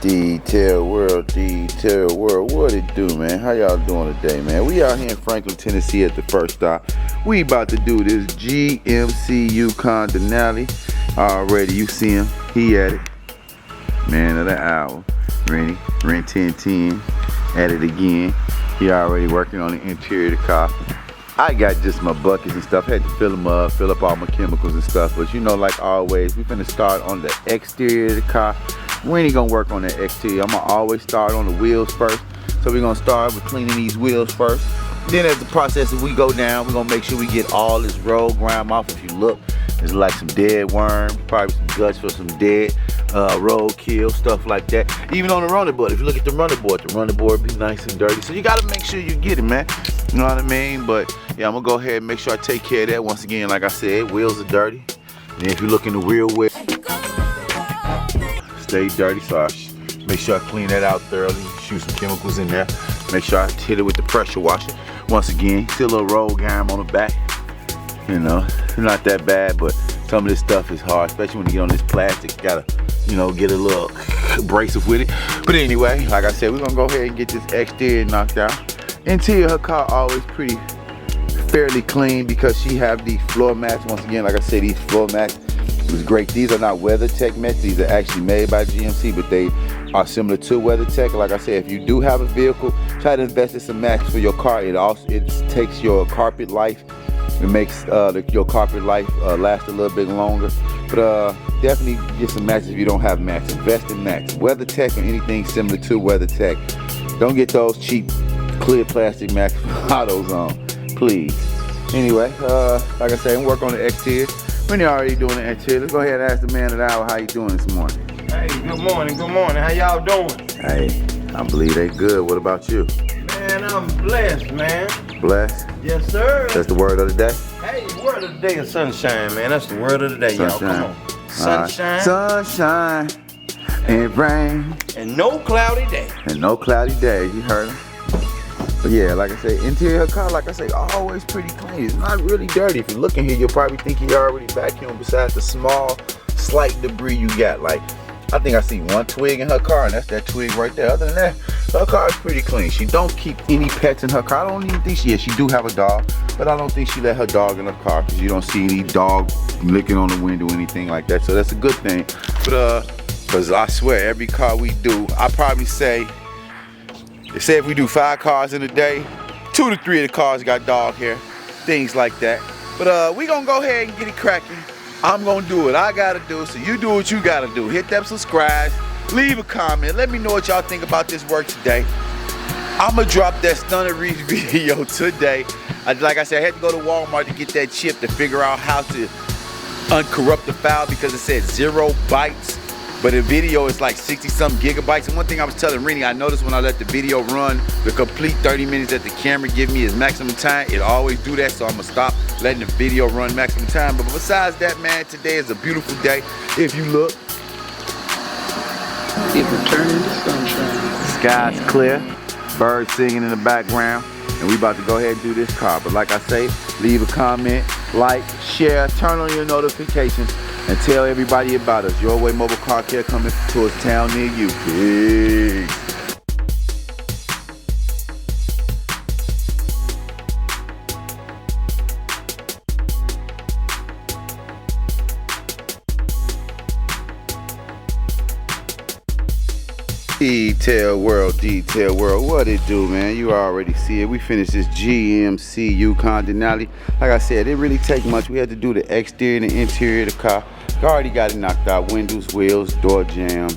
Detail world, what it do, man? How y'all doing today, man? We out here in Franklin, Tennessee at the first stop. We about to do this GMC YUKON DENALI. Already, you see him, he at it. Man of the hour, Rennie, rent 1010, at it again. He already working on the interior of the car. I got just my buckets and stuff. Had to fill them up, fill up all my chemicals and stuff. But you know, like always, we finna start on the exterior of the car. We ain't gonna work on the exterior. I'm gonna always start on the wheels first. So we're gonna start with cleaning these wheels first. Then as the process, as we go down, we're gonna make sure we get all this road grime off. If you look, there's like some dead worms, probably some guts for some dead road kill, stuff like that. Even on the running board, if you look at the running board be nice and dirty. So you gotta make sure you get it, man. You know what I mean? But yeah, I'm gonna go ahead and make sure I take care of that. Once again, like I said, wheels are dirty. And if you look in the rear wheel, stay dirty, so I make sure I clean that out thoroughly, shoot some chemicals in there, make sure I hit it with the pressure washer. Once again, still a little road grime on the back. You know, it's not that bad, but some of this stuff is hard, especially when you get on this plastic. You gotta, you know, get a little abrasive with it. But anyway, like I said, we're gonna go ahead and get this exterior knocked out. Interior of her car always pretty fairly clean because she have these floor mats. Once again, like I said, these floor mats was great. These are not WeatherTech mats. These are actually made by GMC, but they are similar to WeatherTech. Like I said, if you do have a vehicle, try to invest in some mats for your car. It takes your carpet life. It makes your carpet life last a little bit longer. But definitely get some mats if you don't have mats. Invest in mats. WeatherTech or anything similar to WeatherTech. Don't get those cheap clear plastic mats from AutoZone, please. Anyway, like I said, work on the exterior. When you're already doing the exterior, let's go ahead and ask the man of the hour how you doing this morning. Hey, good morning. How y'all doing? Hey, I believe they good. What about you? Man, I'm blessed, man. Blessed? Yes, sir. That's the word of the day? Hey, the word of the day is sunshine, man. That's the word of the day, y'all. Come on. Sunshine. Sunshine and rain. And no cloudy day. And no cloudy day. You heard him? But yeah, like I say, interior of the car, like I say, always pretty clean. It's not really dirty. If you look in here, you'll probably think you already vacuumed besides the small, slight debris you got. Like, I think I see one twig in her car, and that's that twig right there. Other than that, her car is pretty clean. She don't keep any pets in her car. I don't even think she do have a dog, but I don't think she let her dog in her car because you don't see any dog licking on the window or anything like that. So that's a good thing. But because I swear, every car we do, I probably say, they say if we do 5 cars in a day, 2 to 3 of the cars got dog hair, things like that. But we gonna go ahead and get it cracking. I'm gonna do what I gotta do, so you do what you gotta do. Hit that subscribe, leave a comment, let me know what y'all think about this work today. I'ma drop that Stunner Reach video today. Like I said, I had to go to Walmart to get that chip to figure out how to uncorrupt the file because it said 0 bytes. But the video is like 60-some gigabytes. And one thing I was telling Rennie, I noticed when I let the video run, the complete 30 minutes that the camera give me is maximum time. It always do that, so I'm gonna stop letting the video run maximum time. But besides that, man, today is a beautiful day. If you look, it will turn into sunshine. The sky's clear, birds singing in the background, and we about to go ahead and do this car. But like I say, leave a comment, like, share, turn on your notifications, and tell everybody about us. Your Way Mobile Car Care coming to a town near you. Peace. Detail world, what it do, man? You already see it. We finished this GMC YUKON DENALI. Like I said, it didn't really take much. We had to do the exterior and the interior of the car. I already got it knocked out. Windows, wheels, door jambs,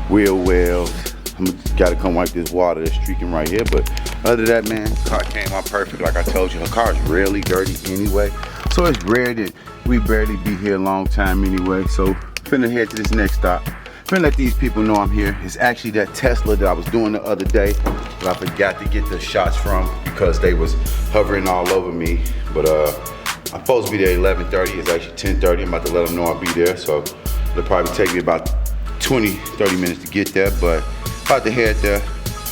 wheel wells. I'm gotta come wipe this water that's streaking right here. But other than that, man, the car came out perfect. Like I told you, her car is really dirty anyway. So it's rare that we barely be here a long time anyway. So finna head to this next stop. Finna let these people know I'm here. It's actually that Tesla that I was doing the other day that I forgot to get the shots from because they was hovering all over me. But I'm supposed to be there at 11:30. It's actually 10:30. I'm about to let them know I'll be there. So it'll probably take me about 20, 30 minutes to get there. But about to head there.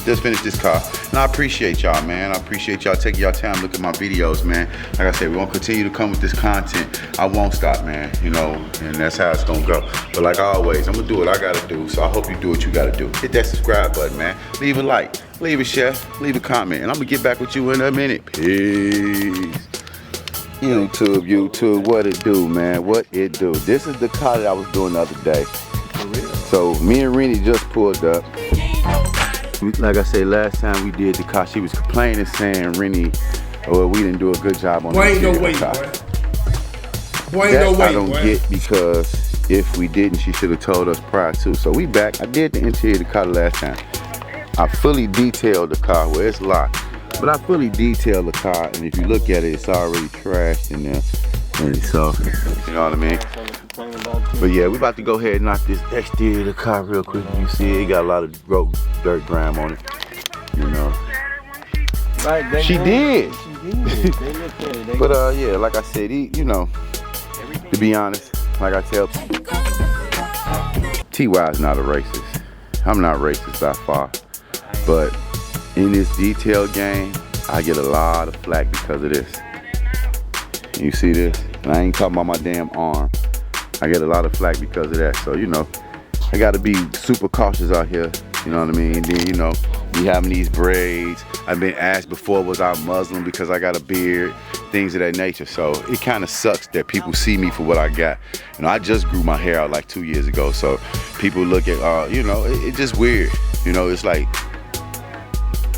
Just finish this car. And I appreciate y'all, man. I appreciate y'all taking y'all time, look at my videos, man. Like I said, we're gonna continue to come with this content. I won't stop, man, you know, and that's how it's gonna go. But like always, I'm gonna do what I gotta do, so I hope you do what you gotta do. Hit that subscribe button, man. Leave a like, leave a share, leave a comment, and I'm gonna get back with you in a minute. Peace. YouTube, what it do, man? What it do? This is the car that I was doing the other day. So me and Rennie just pulled up. Like I said, last time we did the car, she was complaining, saying Rennie, well, we didn't do a good job on the car. I don't get, because if we didn't, she should have told us prior to. So we back. I did the interior of the car the last time. I fully detailed the car. Well, it's locked, but I fully detailed the car, and if you look at it, it's already trashed in there. And so, you know what I mean? But yeah, we about to go ahead and knock this exterior of the car real quick. You see it got a lot of dirt grime on it, you know. Right, she did. But yeah, like I said, you know, to be honest, like I tell TY is not a racist. I'm not racist by far. But in this detail game, I get a lot of flack because of this. You see this? And I ain't talking about my damn arm. I get a lot of flack because of that. So, you know, I gotta be super cautious out here. You know what I mean? And then, you know, we having these braids. I've been asked before, was I Muslim because I got a beard? Things of that nature. So it kind of sucks that people see me for what I got. You know, I just grew my hair out like 2 years ago. So people look at, you know, it's just weird. You know, it's like,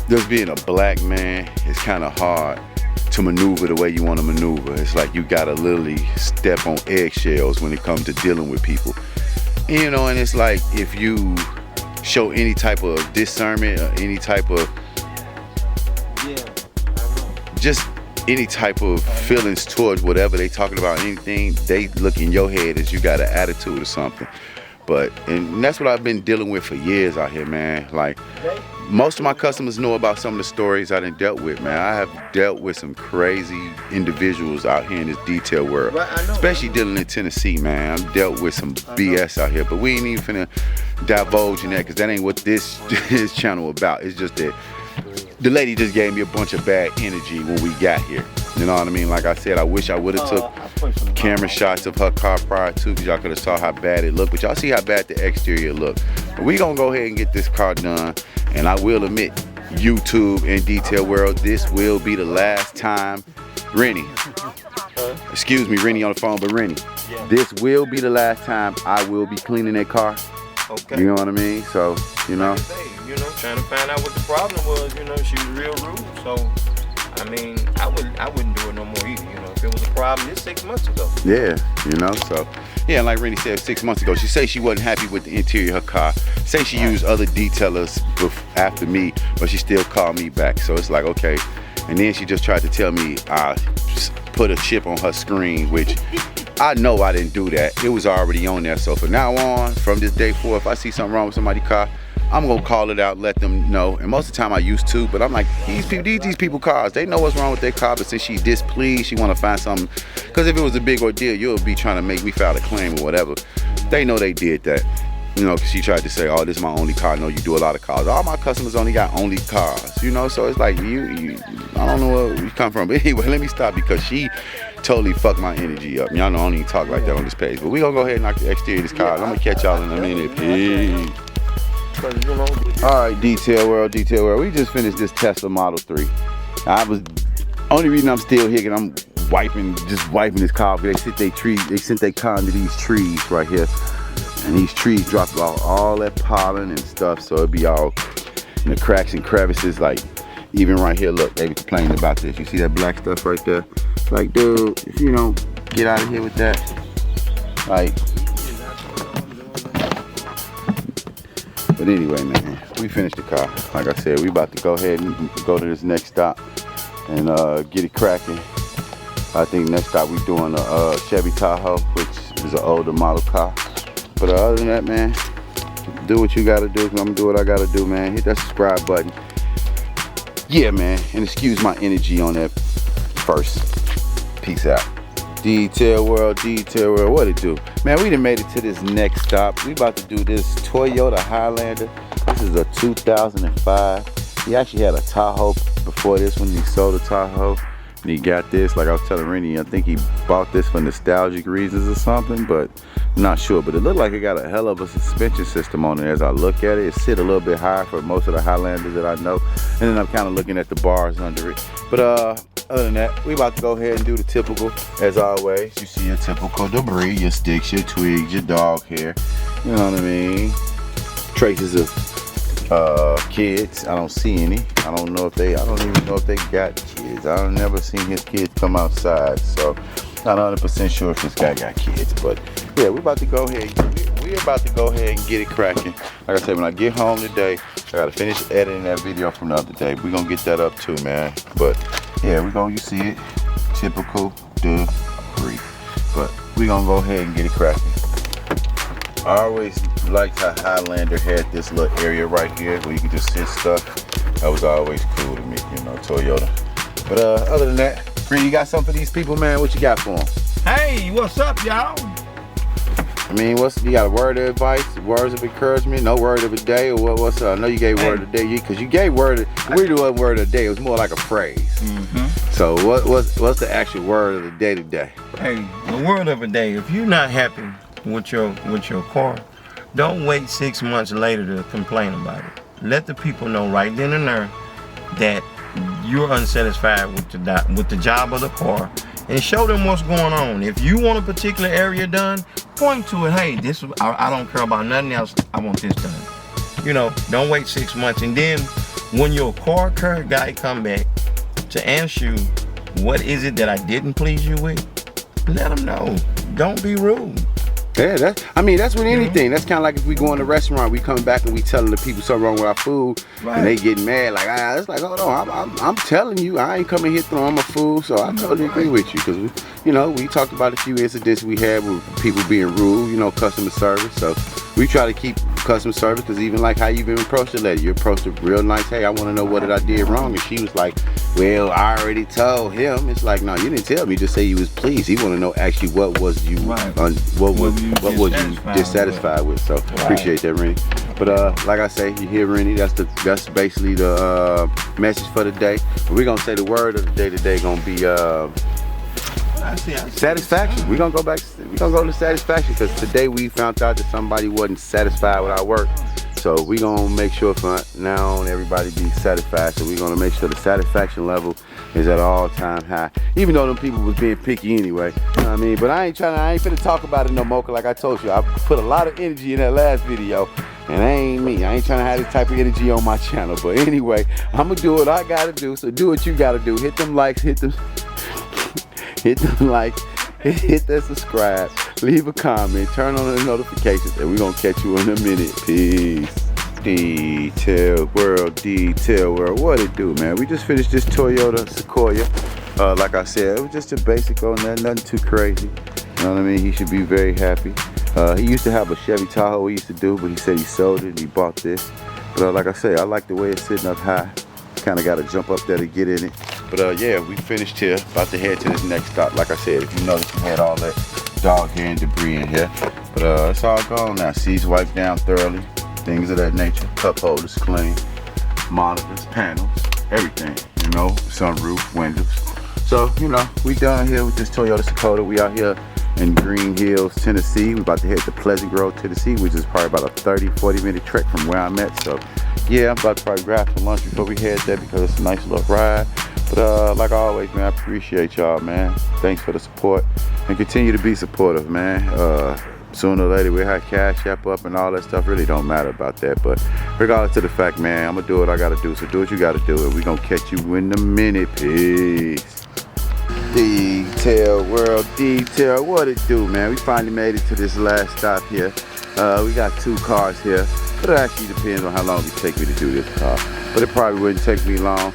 just being a black man, it's kind of hard to maneuver the way you want to maneuver. It's like you gotta literally step on eggshells when it comes to dealing with people. And, you know, and it's like if you show any type of discernment or any type of, just any type of feelings towards whatever they talking about, anything, they look in your head as you got an attitude or something. But, and that's what I've been dealing with for years out here, man. Like, most of my customers know about some of the stories I done dealt with, man. I have dealt with some crazy individuals out here in this detail world, especially dealing in Tennessee, man. I've dealt with some BS out here, but we ain't even finna divulge in that, because that ain't what this channel about. It's just that the lady just gave me a bunch of bad energy when we got here. You know what I mean? Like I said, I wish I would have took camera shots of her car prior to, because y'all could have saw how bad it looked. But y'all see how bad the exterior looked. But we gonna go ahead and get this car done. And I will admit, YouTube and detail world, this will be the last time, Rennie. Excuse me, Rennie on the phone, but Rennie, this will be the last time I will be cleaning that car. Okay. You know what I mean? So, you know. You know, trying to find out what the problem was. You know, she was real rude. So, I mean, I wouldn't do it no more either. You know, if it was a problem, it's 6 months ago. Yeah, you know, so. Yeah, like Rennie said 6 months ago, she said she wasn't happy with the interior of her car. Say she used other detailers after me, but she still called me back. So it's like, okay. And then she just tried to tell me I put a chip on her screen, which I know I didn't do that. It was already on there. So from now on, from this day forward, if I see something wrong with somebody's car, I'm gonna call it out, let them know. And most of the time I used to, but I'm like, these people cars, they know what's wrong with their car, but since she's displeased, she wanna find something. Cause if it was a big ordeal, you'll be trying to make me file a claim or whatever. They know they did that. You know, cause she tried to say, oh, this is my only car. No, you do a lot of cars. All my customers only got only cars, you know? So it's like, I don't know where you come from. But anyway, let me stop, because she totally fucked my energy up. Y'all know I don't even talk like that on this page. But we gonna go ahead and knock the exterior of this car. I'm gonna catch y'all in a minute. Peace. Alright, detail world. We just finished this Tesla Model 3. Only reason I'm still here, cause I'm wiping this car. They sent their car into these trees right here. And these trees drop off all that pollen and stuff, so it'd be all in the cracks and crevices. Like, even right here, look, they were complaining about this. You see that black stuff right there? Like, dude, if you don't get out of here with that, like. But anyway, man, we finished the car. Like I said, we about to go ahead and go to this next stop and get it cracking. I think next stop we doing a Chevy Tahoe, which is an older model car. But other than that, man, do what you gotta do, cause I'm gonna do what I gotta do, man. Hit that subscribe button. Yeah, man, and excuse my energy on that first. Peace out. Detail world, what it do? Man, we done made it to this next stop. We about to do this Toyota Highlander. This is a 2005. He actually had a Tahoe before this one. He sold a Tahoe. And he got this, like I was telling Rennie, I think he bought this for nostalgic reasons or something, but I'm not sure. But it looked like it got a hell of a suspension system on it as I look at it. It sit a little bit higher for most of the Highlanders that I know. And then I'm kind of looking at the bars under it. But other than that, we about to go ahead and do the typical, as always. You see your typical debris, your sticks, your twigs, your dog hair. You know what I mean? Traces of kids. I don't see any. I don't even know if they got kids. I've never seen his kids come outside, so not 100% sure if this guy got kids. But yeah, we're about to go ahead. We're about to go ahead and get it cracking. Like I said, when I get home today, I gotta finish editing that video from the other day. We're gonna get that up too, man. But yeah, you see it, typical debris. But we're gonna go ahead and get it cracking. I always liked how Highlander had this little area right here where you can just sit stuff. That was always cool to me, you know, Toyota. But other than that, Bree, you got something for these people, man? What you got for them? Hey, what's up, y'all? I mean, you got a word of advice, words of encouragement, no word of a day, or what's up? I know you gave word of the day, because you gave word of, we do a word of the day, it was more like a phrase. So what's the actual word of the day today? Hey, the word of the day, if you're not happy with your car, don't wait 6 months later to complain about it. Let the people know right then and there that you're unsatisfied with the job of the car, and show them what's going on. If you want a particular area done, point to it. Hey, this I don't care about nothing else. I want this done. You know, don't wait 6 months. And then when your car guy come back to ask you, what is it that I didn't please you with? Let them know. Don't be rude. Yeah, that's with anything. That's kind of like if we go in a restaurant, we come back and we telling the people something wrong with our food, and they get mad. Like, it's like, hold on, I'm telling you, I ain't coming here throwing my food. So I totally agree with you, because we talked about a few incidents we had with people being rude, customer service. So we try to keep customer service, because even like how you even approached the lady, you approached her real nice. Hey, I want to know what did I did wrong, and she was like, well, I already told him. It's like, no, you didn't tell me. Just say you was pleased. He want to know actually what was you, what was you dissatisfied with. So appreciate that, Rennie. But like I say, you hear Rennie. That's basically the message for the day. But we're gonna say the word of the day today gonna be satisfaction. We're gonna go back. We're gonna go to satisfaction, because today we found out that somebody wasn't satisfied with our work. So we're gonna make sure from now on everybody be satisfied. So we're gonna make sure the satisfaction level is at an all-time high. Even though them people was being picky anyway. You know what I mean? But I ain't finna talk about it no more, 'cause like I told you, I put a lot of energy in that last video. And that ain't me. I ain't trying to have this type of energy on my channel. But anyway, I'm gonna do what I gotta do. So do what you gotta do. Hit them likes, hit them likes, hit that subscribe, leave a comment, turn on the notifications, and we're gonna catch you in a minute. Peace. Detail world, what it do, man? We just finished this Toyota Sequoia. Like I said, it was just a basic on that, nothing too crazy. You know what I mean? He should be very happy. He used to have a Chevy Tahoe he used to do, but he said he sold it and he bought this. But like I say, I like the way it's sitting up high. Kind of got to jump up there to get in it. But yeah, we finished here. About to head to this next stop. Like I said, if you notice, we had all that dog hair and debris in here. But it's all gone now. Seats wiped down thoroughly. Things of that nature. Cup holders clean. Monitors, panels, everything. Sunroof, windows. So, we done here with this Toyota Sequoia. We out here in Green Hills, Tennessee. We about to head to Pleasant Grove, Tennessee, which is probably about a 30-40 minute trek from where I'm at. So yeah, I'm about to probably grab some lunch before we head there, because it's a nice little ride. But like always, man, I appreciate y'all, man. Thanks for the support, and continue to be supportive, man. Sooner or later we'll have Cash App up and all that stuff. Really don't matter about that. But regardless of the fact, man, I'm gonna do what I gotta do. So do what you gotta do, and we're gonna catch you in a minute. Peace. Detail world, detail, what it do, man? We finally made it to this last stop here. We got 2 cars here, but it actually depends on how long it take me to do this car. But it probably wouldn't take me long.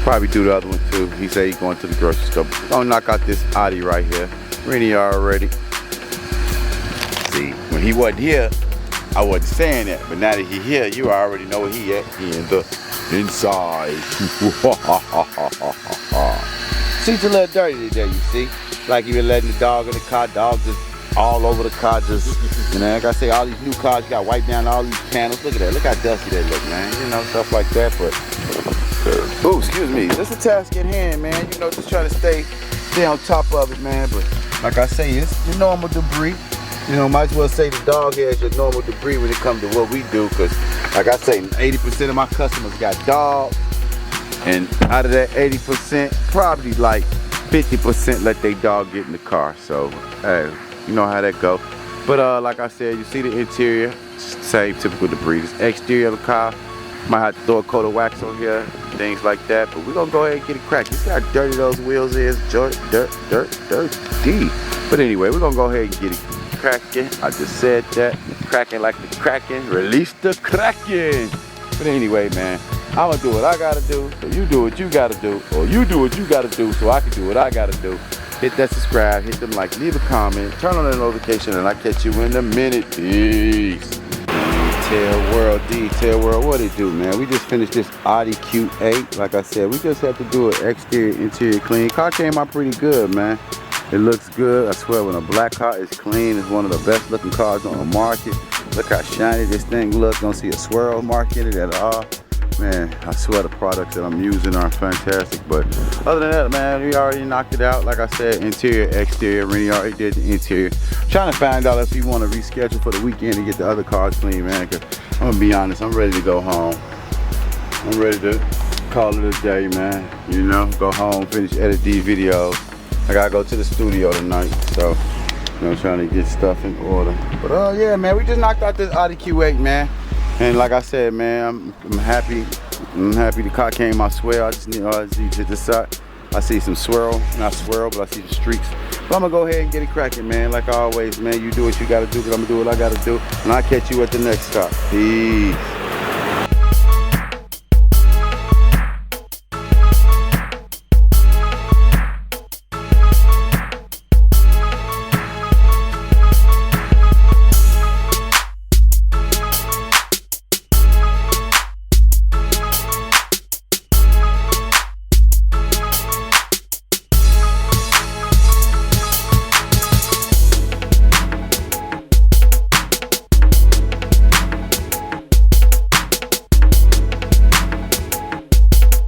Probably do the other one too. He said he's going to the grocery store. We're gonna knock out this Audi right here. Rennie already. See, when he wasn't here, I wasn't saying that, but now that he here, you already know where he at. He in the inside. Seat's a little dirty today, you see. Like you been letting the dog in the car. Dog just all over the car. Just, you know, like I say, all these new cars, you got to wipe down all these panels. Look at that. Look how dusty they look, man. You know, stuff like that. But, oh, excuse me. That's a task at hand, man. You know, just trying to stay on top of it, man. But like I say, it's your normal debris. You know, might as well say the dog hair is your normal debris when it comes to what we do. Because, like I say, 80% of my customers got dogs. And out of that 80%, probably like 50% let their dog get in the car. So, hey, you know how that go. But like I said, you see the interior, same typical debris. This exterior of the car, might have to throw a coat of wax on here, things like that. But we're gonna go ahead and get it cracked. You see how dirty those wheels is? Dirty. But anyway, we're gonna go ahead and get it cracking. I just said that. Cracking like the Kraken. Release the Kraken. But anyway, man, I'm gonna do what I gotta do, so you do what you gotta do, or you do what you gotta do so I can do what I gotta do. Hit that subscribe, hit them like, leave a comment, turn on the notification, and I'll catch you in a minute. Peace. Detail World, Detail World, what it do, man? We just finished this Audi Q8. Like I said, we just have to do an exterior, interior clean. Car came out pretty good, man. It looks good. I swear, when a black car is clean, it's one of the best looking cars on the market. Look how shiny this thing looks. Don't see a swirl mark in it at all. Man, I swear the products that I'm using are fantastic. But other than that, man, we already knocked it out. Like I said, interior, exterior. Rennie already did the interior. Trying to find out if you want to reschedule for the weekend to get the other cars clean, man. Cause I'm gonna be honest, I'm ready to go home. I'm ready to call it a day, man. You know, go home, finish edit these videos. I gotta go to the studio tonight, so you know, trying to get stuff in order. But yeah, man, we just knocked out this Audi Q8, man. And like I said, man, I'm happy. I'm happy the car came out swell. I just need to hit the side. I see some swirl, not swirl, but I see the streaks. But I'm gonna go ahead and get it cracking, man. Like always, man, you do what you gotta do, but I'm gonna do what I gotta do. And I'll catch you at the next stop. Peace.